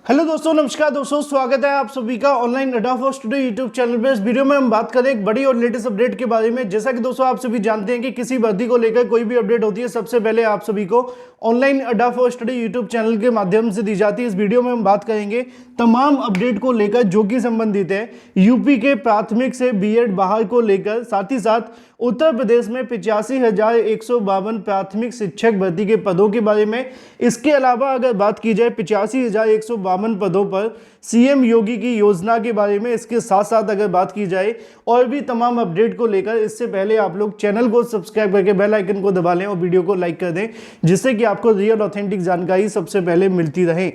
Hello दोस्तों, नमस्कार दोस्तों, स्वागत है आप सभी का ऑनलाइन अड्डा फॉर स्टूडेंट यूट्यूब चैनल पे। इस वीडियो में हम बात करें एक बड़ी और लेटेस्ट अपडेट के बारे में। जैसा कि दोस्तों आप सभी जानते हैं कि किसी भर्ती को लेकर कोई भी अपडेट होती है सबसे पहले आप सभी को ऑनलाइन अड्डा फॉर स्टडी यूट्यूब चैनल के माध्यम से दी जाती है। इस वीडियो में हम बात करेंगे तमाम अपडेट को लेकर जो कि संबंधित है यूपी के प्राथमिक से बीएड बहाल को लेकर, साथ ही साथ उत्तर प्रदेश में 85,152 प्राथमिक शिक्षक भर्ती के पदों के बारे में। इसके अलावा अगर बात की जाए 85,152 पदों पर सीएम योगी की योजना के बारे में, इसके साथ साथ अगर बात की जाए और भी तमाम अपडेट को लेकर, इससे पहले आप लोग चैनल को सब्सक्राइब करके बेल आइकन को दबा लें और वीडियो को लाइक कर दें, जिससे कि आपको रियल ऑथेंटिक जानकारी सबसे पहले मिलती रहे।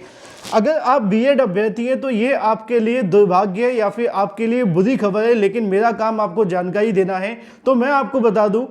अगर आप बीएड अभ्यर्थी हैं तो ये आपके लिए दुर्भाग्य है या फिर आपके लिए बुरी खबर है, लेकिन मेरा काम आपको जानकारी देना है। तो मैं आपको बता दूं,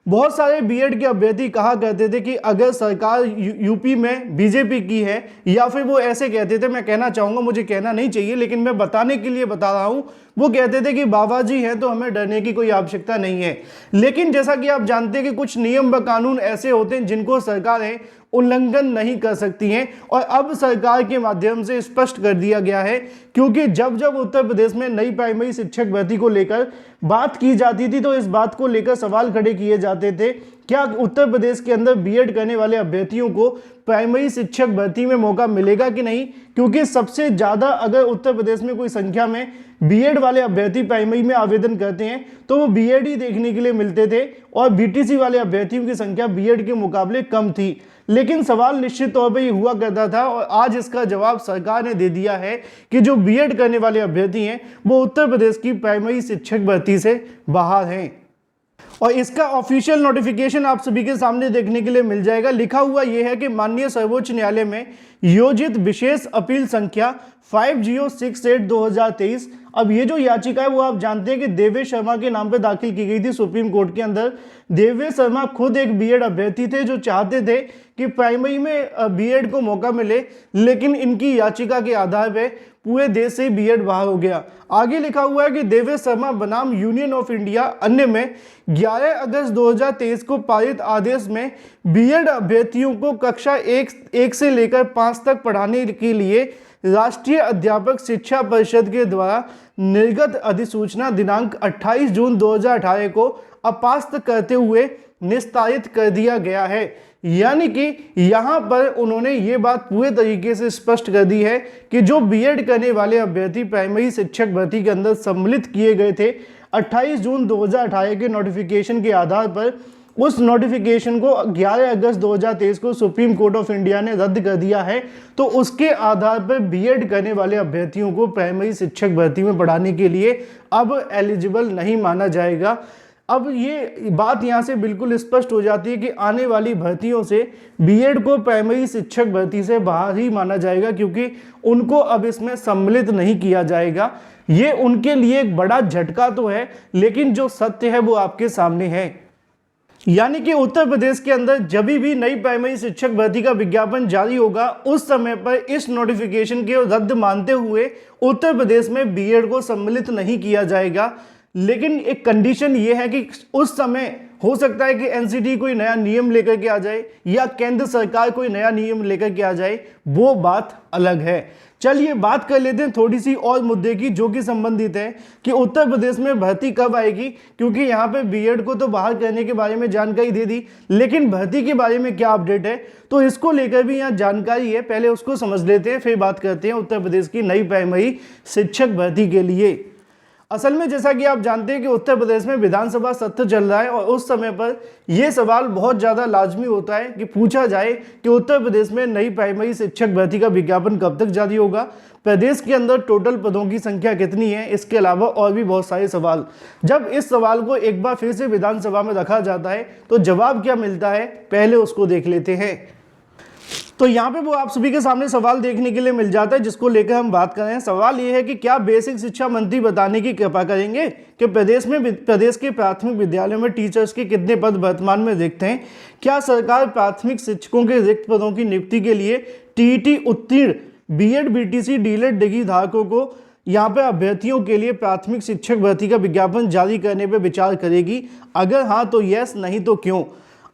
बहुत सारे बीएड के अभ्यर्थी कहा करते थे कि अगर सरकार यूपी में बीजेपी की है, या फिर वो ऐसे कहते थे, मैं कहना चाहूँगा, मुझे कहना नहीं चाहिए लेकिन मैं बताने के लिए बता रहा हूँ, वो कहते थे कि बाबा जी हैं तो हमें डरने की कोई आवश्यकता नहीं है। लेकिन जैसा कि आप जानते हैं कि कुछ नियम व कानून ऐसे होते हैं जिनको सरकारें उल्लंघन नहीं कर सकती हैं, और अब सरकार के माध्यम से स्पष्ट कर दिया गया है। क्योंकि जब जब उत्तर प्रदेश में नई प्राइमरी शिक्षक भर्ती को लेकर बात की जाती थी तो इस बात को लेकर सवाल खड़े किए जाते थे, क्या उत्तर प्रदेश के अंदर बीएड करने वाले अभ्यर्थियों को प्राइमरी शिक्षक भर्ती में मौका मिलेगा कि नहीं। क्योंकि सबसे ज़्यादा अगर उत्तर प्रदेश में कोई संख्या में बीएड वाले अभ्यर्थी प्राइमरी में आवेदन करते हैं तो वो बीएड ही देखने के लिए मिलते थे, और बीटीसी वाले अभ्यर्थियों की संख्या बीएड के मुकाबले कम थी। लेकिन सवाल निश्चित तौर पर ये हुआ करता था, और आज इसका जवाब सरकार ने दे दिया है कि जो बीएड करने वाले अभ्यर्थी हैं वो उत्तर प्रदेश की प्राइमरी शिक्षक भर्ती से बाहर हैं। और इसका ऑफिशियल नोटिफिकेशन आप सभी के सामने देखने के लिए मिल जाएगा। लिखा हुआ यह है कि माननीय सर्वोच्च न्यायालय में योजित विशेष अपील संख्या 5068/2023। अब ये जो याचिका है वो आप जानते हैं कि देवेश शर्मा के नाम पे दाखिल की गई थी सुप्रीम कोर्ट के अंदर। देवेश शर्मा खुद एक बीएड अभ्यर्थी थे जो चाहते थे कि प्राइमरी में बीएड को मौका मिले, लेकिन इनकी याचिका के आधार पर पूरे देश से बीएड बाहर हो गया। आगे लिखा हुआ है कि देवेश शर्मा बनाम यूनियन ऑफ इंडिया अन्य में 11 अगस्त 2023 को पारित आदेश में बीएड अभ्यर्थियों को कक्षा 1 से लेकर 5 तक पढ़ाने के लिए राष्ट्रीय अध्यापक शिक्षा परिषद के द्वारा निर्गत अधिसूचना दिनांक 28 जून 2018 को अपास्त करते हुए निस्तारित कर दिया गया है। यानी कि यहाँ पर उन्होंने ये बात पूरे तरीके से स्पष्ट कर दी है कि जो बीएड करने वाले अभ्यर्थी प्राइमरी शिक्षक भर्ती के अंदर सम्मिलित किए गए थे 28 जून 2018 के नोटिफिकेशन के आधार पर, उस नोटिफिकेशन को 11 अगस्त 2023 को सुप्रीम कोर्ट ऑफ इंडिया ने रद्द कर दिया है। तो उसके आधार पर बीएड करने वाले अभ्यर्थियों को प्राइमरी शिक्षक भर्ती में पढ़ाने के लिए अब एलिजिबल नहीं माना जाएगा। अब ये बात यहाँ से बिल्कुल स्पष्ट हो जाती है कि आने वाली भर्तियों से बीएड को प्राइमरी शिक्षक भर्ती से बाहर ही माना जाएगा, क्योंकि उनको अब इसमें सम्मिलित नहीं किया जाएगा। ये उनके लिए एक बड़ा झटका तो है, लेकिन जो सत्य है वो आपके सामने है। यानी कि उत्तर प्रदेश के अंदर जब भी नई प्राइमरी शिक्षक भर्ती का विज्ञापन जारी होगा, उस समय पर इस नोटिफिकेशन के रद्द मानते हुए उत्तर प्रदेश में बीएड को सम्मिलित नहीं किया जाएगा। लेकिन एक कंडीशन ये है कि उस समय हो सकता है कि एनसीटी कोई नया नियम लेकर के आ जाए या केंद्र सरकार कोई नया नियम लेकर के आ जाए, वो बात अलग है। चलिए बात कर लेते हैं थोड़ी सी और मुद्दे की, जो कि संबंधित है कि उत्तर प्रदेश में भर्ती कब आएगी। क्योंकि यहाँ पे बीएड को तो बाहर करने के बारे में जानकारी दे दी, लेकिन भर्ती के बारे में क्या अपडेट है, तो इसको लेकर भी यहाँ जानकारी है। पहले उसको समझ लेते हैं, फिर बात करते हैं उत्तर प्रदेश की नई प्राइमरी शिक्षक भर्ती के लिए। असल में जैसा कि आप जानते हैं कि उत्तर प्रदेश में विधानसभा सत्र चल रहा है, और उस समय पर यह सवाल बहुत ज़्यादा लाजमी होता है कि पूछा जाए कि उत्तर प्रदेश में नई प्राइमरी शिक्षक भर्ती का विज्ञापन कब तक जारी होगा, प्रदेश के अंदर टोटल पदों की संख्या कितनी है, इसके अलावा और भी बहुत सारे सवाल। जब इस सवाल को एक बार फिर से विधानसभा में रखा जाता है तो जवाब क्या मिलता है, पहले उसको देख लेते हैं। तो यहाँ पे वो आप सभी के सामने सवाल देखने के लिए मिल जाता है, जिसको लेकर हम बात कर रहे हैं। सवाल ये है कि क्या बेसिक शिक्षा मंत्री बताने की कृपा करेंगे कि प्रदेश के प्राथमिक विद्यालयों में टीचर्स के कितने पद वर्तमान में रिक्त हैं। क्या सरकार प्राथमिक शिक्षकों के रिक्त पदों की नियुक्ति के लिए टीईटी उत्तीर्ण बीएड बीटीसी डीएलएड डिग्री धारकों को यहाँ पे अभ्यर्थियों के लिए प्राथमिक शिक्षक भर्ती का विज्ञापन जारी करने पर विचार करेगी? अगर हाँ तो यस, नहीं तो क्यों।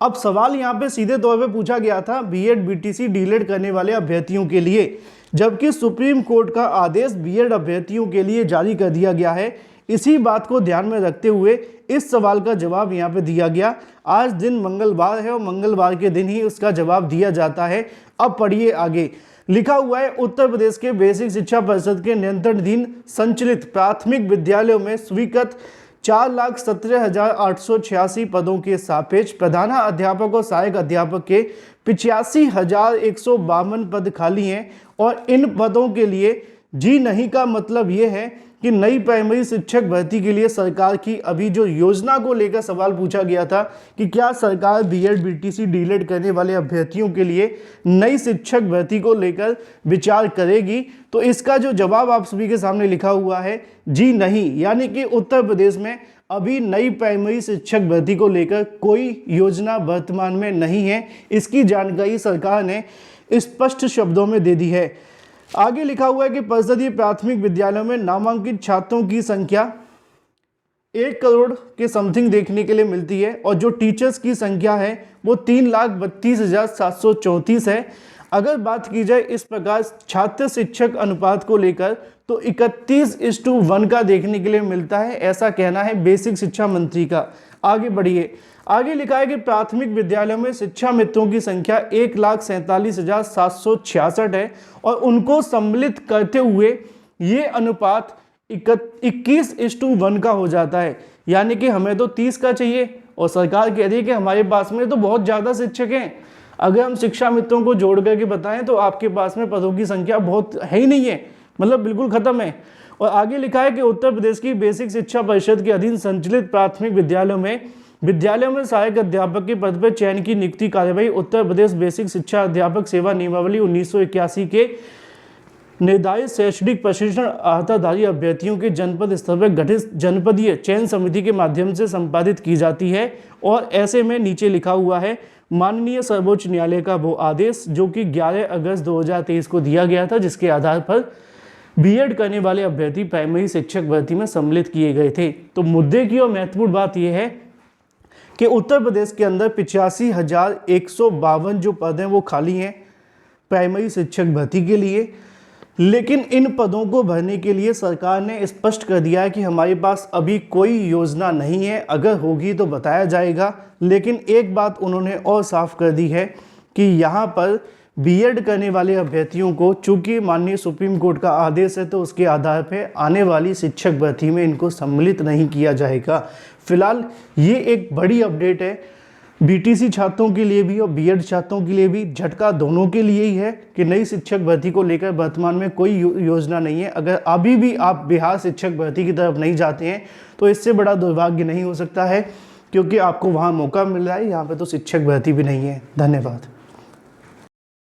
अब सवाल यहाँ पे सीधे तौर पे पूछा गया था बीएड बीटीसी डीएलएड करने वाले अभ्यर्थियों के लिए जबकि सुप्रीम कोर्ट का आदेश बीएड अभ्यर्थियों के लिए जारी कर दिया गया है। इसी बात को ध्यान में रखते हुए इस सवाल का जवाब यहाँ पे दिया गया। आज दिन मंगलवार है और मंगलवार के दिन ही उसका जवाब दिया जाता है। अब पढ़िए आगे, लिखा हुआ है उत्तर प्रदेश के बेसिक शिक्षा परिषद के नियंत्रणाधीन संचालित प्राथमिक विद्यालयों में स्वीकृत 4,17,886 पदों के सापेक्ष प्रधानाध्यापक और सहायक अध्यापक के 85,152 पद खाली हैं और इन पदों के लिए जी नहीं का मतलब ये है कि नई प्राइमरी शिक्षक भर्ती के लिए सरकार की अभी जो योजना को लेकर सवाल पूछा गया था कि क्या सरकार बीएड बीटीसी डीएलएड करने वाले अभ्यर्थियों के लिए नई शिक्षक भर्ती को लेकर विचार करेगी, तो इसका जो जवाब आप सभी के सामने लिखा हुआ है जी नहीं, यानी कि उत्तर प्रदेश में अभी नई प्राइमरी शिक्षक भर्ती को लेकर कोई योजना वर्तमान में नहीं है। इसकी जानकारी सरकार ने स्पष्ट शब्दों में दे दी है। आगे लिखा हुआ है कि परिषदीय प्राथमिक विद्यालयों में नामांकित छात्रों की संख्या 1 करोड़ के समथिंग देखने के लिए मिलती है और जो टीचर्स की संख्या है वो 3,32,734 है। अगर बात की जाए इस प्रकार छात्र शिक्षक अनुपात को लेकर तो 31:1 का देखने के लिए मिलता है, ऐसा कहना है बेसिक शिक्षा मंत्री का। आगे बढ़िए, आगे लिखा है कि प्राथमिक विद्यालयों में शिक्षा मित्रों की संख्या 1,47,766 है और उनको सम्मिलित करते हुए ये अनुपात 21:1 का हो जाता है, यानी कि हमें तो 30 का चाहिए और सरकार कह रही है कि हमारे पास में तो बहुत ज़्यादा शिक्षक हैं। अगर हम शिक्षा मित्रों को जोड़ करके बताएं तो आपके पास में पदों की संख्या बहुत है ही नहीं है, मतलब बिल्कुल खत्म है। और आगे लिखा है कि उत्तर प्रदेश की बेसिक शिक्षा परिषद के अधीन संचालित प्राथमिक विद्यालयों में सहायक अध्यापक के पद पर चयन की नियुक्ति कार्यवाही उत्तर प्रदेश बेसिक शिक्षा अध्यापक सेवा नियमावली 1981 के निर्धारित शैक्षणिक प्रशिक्षण अर्हताधारी अभ्यर्थियों के जनपद स्तर पर गठित जनपदीय चयन समिति के माध्यम से संपादित की जाती है। और ऐसे में नीचे लिखा हुआ है माननीय सर्वोच्च न्यायालय का वो आदेश जो कि 11 अगस्त 2023 को दिया गया था, जिसके आधार पर बीएड करने वाले अभ्यर्थी प्राइमरी शिक्षक भर्ती में सम्मिलित किए गए थे। तो मुद्दे की और महत्वपूर्ण बात यह है कि उत्तर प्रदेश के अंदर 85,152 जो पद हैं वो खाली हैं प्राइमरी शिक्षक भर्ती के लिए, लेकिन इन पदों को भरने के लिए सरकार ने स्पष्ट कर दिया है कि हमारे पास अभी कोई योजना नहीं है, अगर होगी तो बताया जाएगा। लेकिन एक बात उन्होंने और साफ कर दी है कि यहाँ पर बीएड करने वाले अभ्यर्थियों को चूंकि माननीय सुप्रीम कोर्ट का आदेश है तो उसके आधार पर आने वाली शिक्षक भर्ती में इनको सम्मिलित नहीं किया जाएगा। फिलहाल ये एक बड़ी अपडेट है बीटीसी छात्रों के लिए भी और बीएड छात्रों के लिए भी। झटका दोनों के लिए ही है कि नई शिक्षक भर्ती को लेकर वर्तमान में कोई योजना नहीं है। अगर अभी भी आप बिहार शिक्षक भर्ती की तरफ नहीं जाते हैं तो इससे बड़ा दुर्भाग्य नहीं हो सकता है, क्योंकि आपको वहाँ मौका मिल रहा है, यहाँ पे तो शिक्षक भर्ती भी नहीं है। धन्यवाद।